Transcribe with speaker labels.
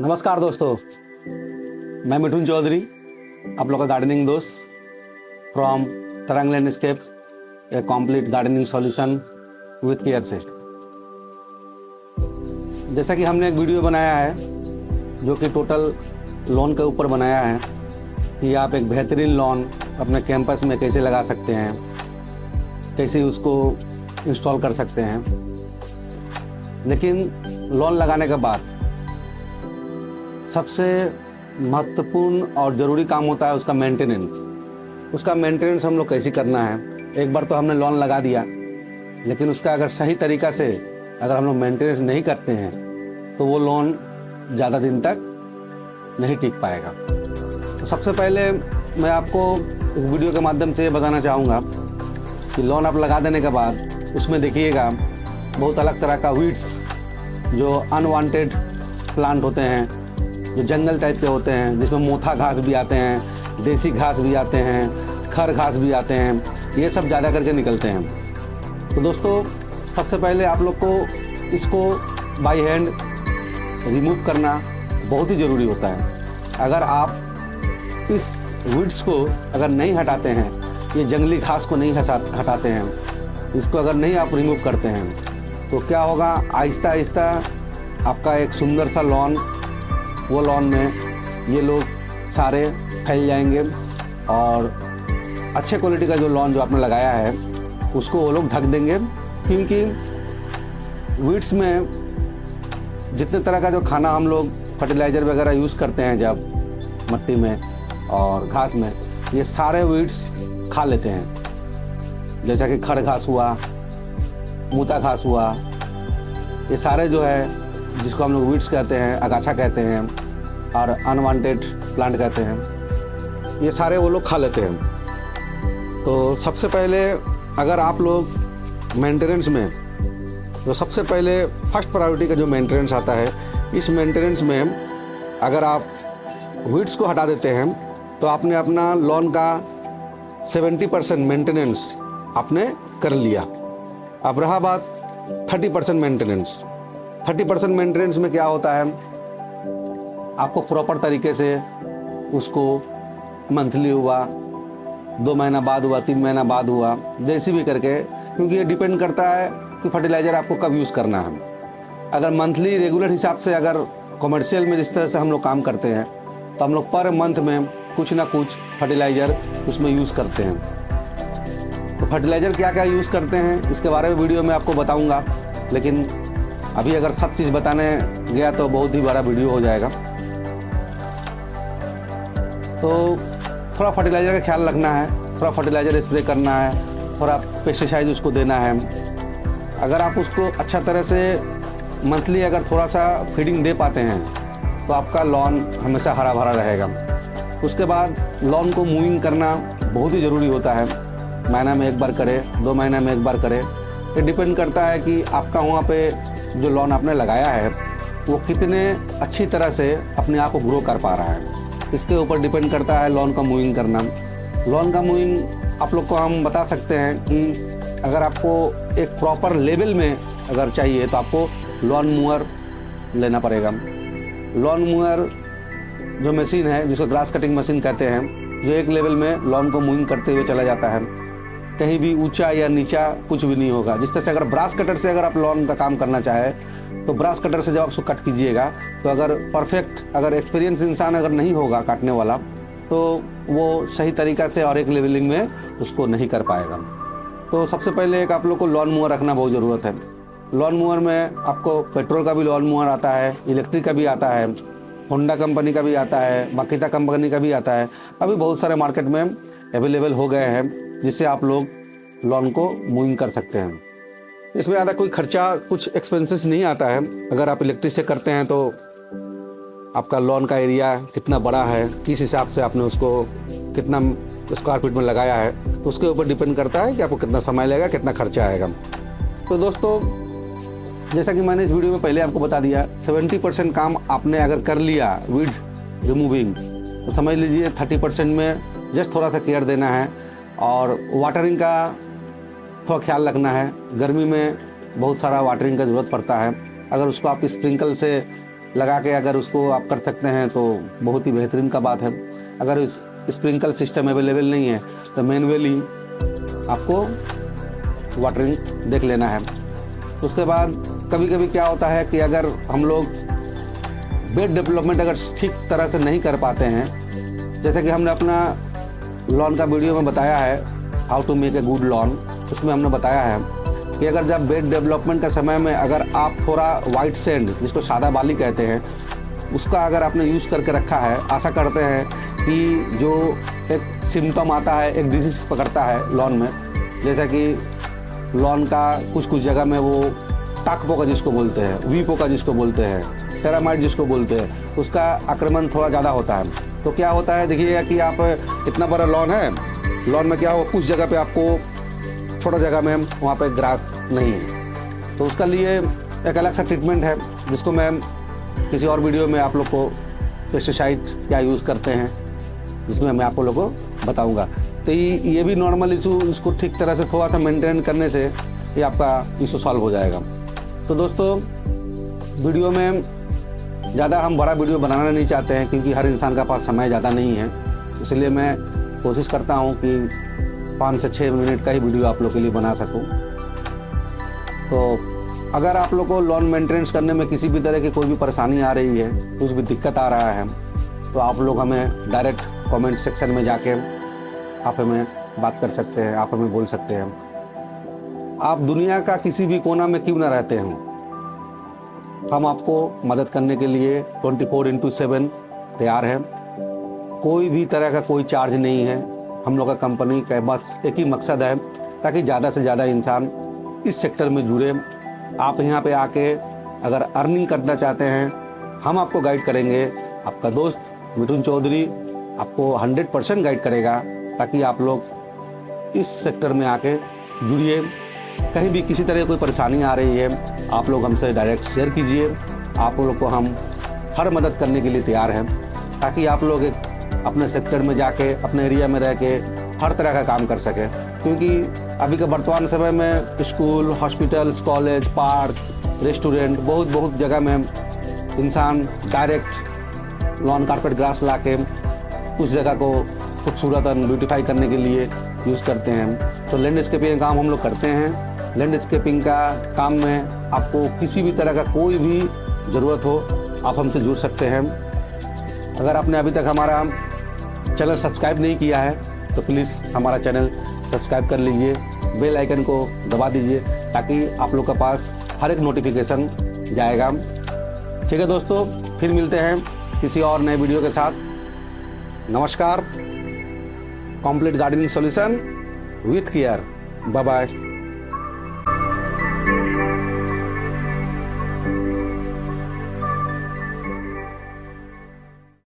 Speaker 1: नमस्कार दोस्तों, मैं मिठुन चौधरी, आप लोग का गार्डनिंग दोस्त फ्रॉम तरंग landscape, A complete gardening solution with care से। जैसा कि हमने एक वीडियो बनाया है जो कि टोटल लॉन के ऊपर बनाया है कि आप एक बेहतरीन लॉन अपने कैंपस में कैसे लगा सकते हैं, कैसे उसको इंस्टॉल कर सकते हैं। लेकिन लॉन लगाने के बाद सबसे महत्वपूर्ण और ज़रूरी काम होता है उसका मेंटेनेंस। उसका मेंटेनेंस हम लोग कैसे करना है। एक बार तो हमने लॉन लगा दिया, लेकिन उसका अगर सही तरीक़ा से अगर हम लोग मेंटेनेंस नहीं करते हैं तो वो लॉन ज़्यादा दिन तक नहीं टिक पाएगा। तो सबसे पहले मैं आपको इस वीडियो के माध्यम से बताना चाहूँगा कि लॉन आप लगा देने के बाद उसमें देखिएगा बहुत अलग तरह का वीड्स जो अनवांटेड प्लांट होते हैं, जो जंगल टाइप के होते हैं, जिसमें मोथा घास भी आते हैं, देसी घास भी आते हैं, खर घास भी आते हैं, ये सब ज़्यादा करके निकलते हैं। तो दोस्तों, सबसे पहले आप लोग को इसको बाय हैंड रिमूव करना बहुत ही ज़रूरी होता है। अगर आप इस वीड्स को अगर नहीं हटाते हैं, ये जंगली घास को नहीं हटाते हैं, इसको अगर नहीं आप रिमूव करते हैं तो क्या होगा, आहिस्ता आहिस्ता आपका एक सुंदर सा लॉन, वो लॉन में ये लोग सारे फैल जाएंगे और अच्छे क्वालिटी का जो लॉन जो आपने लगाया है उसको वो लोग ढक देंगे। क्योंकि वीड्स में जितने तरह का जो खाना हम लोग फर्टिलाइज़र वगैरह यूज़ करते हैं जब मिट्टी में और घास में, ये सारे वीड्स खा लेते हैं। जैसा कि खड़ घास हुआ, मूता घास हुआ, ये सारे जो है जिसको हम लोग वीड्स कहते हैं, अगाछा कहते हैं और अनवांटेड प्लांट कहते हैं, ये सारे वो लोग खा लेते हैं। तो सबसे पहले अगर आप लोग मेंटेनेंस में तो सबसे पहले फर्स्ट प्रायोरिटी का जो मेंटेनेंस आता है, इस मेंटेनेंस में अगर आप वीड्स को हटा देते हैं तो आपने अपना लॉन का 70% मेंटेनेंस आपने कर लिया। अब रहा बात 30% मेंटेनेंस। 30% मेंटेनेंस में क्या होता है, आपको प्रॉपर तरीके से उसको मंथली हुआ, 2 महीना बाद हुआ, 3 महीना बाद हुआ, जैसे भी करके, क्योंकि ये डिपेंड करता है कि फर्टिलाइज़र आपको कब यूज़ करना है। अगर मंथली रेगुलर हिसाब से अगर कमर्शियल में जिस तरह से हम लोग काम करते हैं तो हम लोग पर मंथ में कुछ ना कुछ फर्टिलाइज़र उसमें यूज़ करते हैं। तो फर्टिलाइज़र क्या क्या यूज़ करते हैं इसके बारे में वीडियो में आपको बताऊंगा, लेकिन अभी अगर सब चीज़ बताने गया तो बहुत ही बड़ा वीडियो हो जाएगा। तो थोड़ा फर्टिलाइज़र का ख्याल रखना है, थोड़ा फर्टिलाइज़र स्प्रे करना है, थोड़ा पेस्टिसाइड उसको देना है। अगर आप उसको अच्छा तरह से मंथली अगर थोड़ा सा फीडिंग दे पाते हैं तो आपका लॉन हमेशा हरा भरा रहेगा। उसके बाद लॉन को मूविंग करना बहुत ही ज़रूरी होता है। महीना में एक बार करें, 2 महीने में एक बार करें, ये डिपेंड करता है कि आपका वहाँ पे जो लॉन आपने लगाया है वो कितने अच्छी तरह से अपने आप को ग्रो कर पा रहा है। इसके ऊपर डिपेंड करता है लॉन का मूविंग करना। लॉन का मूविंग आप लोग को हम बता सकते हैं कि अगर आपको एक प्रॉपर लेवल में अगर चाहिए तो आपको लॉन मूवर लेना पड़ेगा। लॉन मूवर जो मशीन है, जिसको ग्रास कटिंग मशीन कहते हैं, जो एक लेवल में लॉन को मूविंग करते हुए चला जाता है, कहीं भी ऊंचा या नीचा कुछ भी नहीं होगा। जिस तरह से अगर ब्रास कटर से अगर आप लॉन का काम करना चाहें तो ब्रास कटर से जब आप उसको कट कीजिएगा तो अगर परफेक्ट अगर एक्सपीरियंस इंसान अगर नहीं होगा काटने वाला तो वो सही तरीक़ा से और एक लेवलिंग में उसको नहीं कर पाएगा। तो सबसे पहले एक आप लोग को लॉन मूवर रखना बहुत ज़रूरत है। लॉन मूवर में आपको पेट्रोल का भी लॉन मूवर आता है, इलेक्ट्रिक का भी आता है, होंडा कंपनी का भी आता है, माकिता कंपनी का भी आता है। अभी बहुत सारे मार्केट में अवेलेबल हो गए हैं जिससे आप लोग लॉन को मूविंग कर सकते हैं। इसमें ज़्यादा कोई खर्चा, कुछ एक्सपेंसेस नहीं आता है। अगर आप इलेक्ट्रिक से करते हैं तो आपका लॉन का एरिया कितना बड़ा है, किस हिसाब से आपने उसको कितना स्क्वायर फीट में लगाया है, तो उसके ऊपर डिपेंड करता है कि आपको कितना समय लगेगा, कितना खर्चा आएगा। तो दोस्तों, जैसा कि मैंने इस वीडियो में पहले आपको बता दिया, 70% काम आपने अगर कर लिया वीड रिमूविंग, तो समझ लीजिए 30% में जस्ट थोड़ा सा केयर देना है और वाटरिंग का थोड़ा ख्याल रखना है। गर्मी में बहुत सारा वाटरिंग का ज़रूरत पड़ता है। अगर उसको आप स्प्रिंकल से लगा के अगर उसको आप कर सकते हैं तो बहुत ही बेहतरीन का बात है। अगर इस स्प्रिंकल सिस्टम अवेलेबल नहीं है तो मैनुअली आपको वाटरिंग देख लेना है। उसके बाद कभी कभी क्या होता है कि अगर हम लोग बेड डेवलपमेंट अगर ठीक तरह से नहीं कर पाते हैं, जैसे कि हमने अपना लॉन का वीडियो में बताया है how to make a good lawn, उसमें हमने बताया है कि अगर जब बेड डेवलपमेंट का समय में अगर आप थोड़ा वाइट सैंड जिसको सादा बाली कहते हैं उसका अगर आपने यूज़ करके रखा है, आशा करते हैं कि जो एक सिम्टम आता है, एक डिजीज़ पकड़ता है लॉन में, जैसा कि लॉन का कुछ जगह में वो टाक पोका जिसको बोलते हैं, वी पोका जिसको बोलते हैं, टेरामाइट जिसको बोलते हैं, उसका आक्रमण थोड़ा ज़्यादा होता है। तो क्या होता है देखिएगा कि आप इतना बड़ा लॉन है, लॉन में क्या हो कुछ जगह पे आपको छोटा जगह में वहाँ पे ग्रास नहीं है, तो उसका लिए एक अलग सा ट्रीटमेंट है जिसको मैं किसी और वीडियो में आप लोग को पेस्टिसाइड क्या यूज़ करते हैं जिसमें मैं आप लोगों को बताऊँगा। तो ये भी नॉर्मल इशू, इसको ठीक तरह से थोड़ा सा मेंटेन करने से ये आपका इशू सॉल्व हो जाएगा। तो दोस्तों वीडियो में ज़्यादा हम बड़ा वीडियो बनाना नहीं चाहते हैं क्योंकि हर इंसान का पास समय ज़्यादा नहीं है, इसलिए मैं कोशिश करता हूँ कि 5 से 6 मिनट का ही वीडियो आप लोग के लिए बना सकूँ। तो अगर आप लोग को लॉन मेंटेनेंस करने में किसी भी तरह की कोई भी परेशानी आ रही है, कुछ भी दिक्कत आ रहा है, तो आप लोग हमें डायरेक्ट कमेंट सेक्शन में जाके आप हमें बात कर सकते हैं, आप हमें बोल सकते हैं। आप दुनिया का किसी भी कोना में क्यों ना रहते हों, हम आपको मदद करने के लिए 24/7 तैयार हैं। कोई भी तरह का कोई चार्ज नहीं है। हम लोग का कंपनी का बस एक ही मकसद है ताकि ज़्यादा से ज़्यादा इंसान इस सेक्टर में जुड़े। आप यहाँ पे आके अगर अर्निंग करना चाहते हैं, हम आपको गाइड करेंगे। आपका दोस्त मिथुन चौधरी आपको 100% गाइड करेगा ताकि आप लोग इस सेक्टर में आके जुड़िए। कहीं भी किसी तरह कोई परेशानी आ रही है, आप लोग हमसे डायरेक्ट शेयर कीजिए। आप लोग को हम हर मदद करने के लिए तैयार हैं ताकि आप लोग एक अपने सेक्टर में जाके अपने एरिया में रह के हर तरह का काम कर सकें। क्योंकि अभी के वर्तमान समय में school, hospitals, college, park, restaurant बहुत जगह में इंसान डायरेक्ट लॉन कारपेट ग्रास ला के उस जगह को खूबसूरत और ब्यूटीफाई करने के लिए यूज़ करते हैं। तो लैंडस्केपिंग का काम हम लोग करते हैं। लैंडस्केपिंग का काम में आपको किसी भी तरह का कोई भी ज़रूरत हो, आप हमसे जुड़ सकते हैं। अगर आपने अभी तक हमारा चैनल सब्सक्राइब नहीं किया है तो प्लीज़ हमारा चैनल सब्सक्राइब कर लीजिए, बेल आइकन को दबा दीजिए ताकि आप लोग के पास हर एक नोटिफिकेशन जाएगा। ठीक है दोस्तों, फिर मिलते हैं किसी और नए वीडियो के साथ। नमस्कार। Complete gardening solution with care. Bye bye.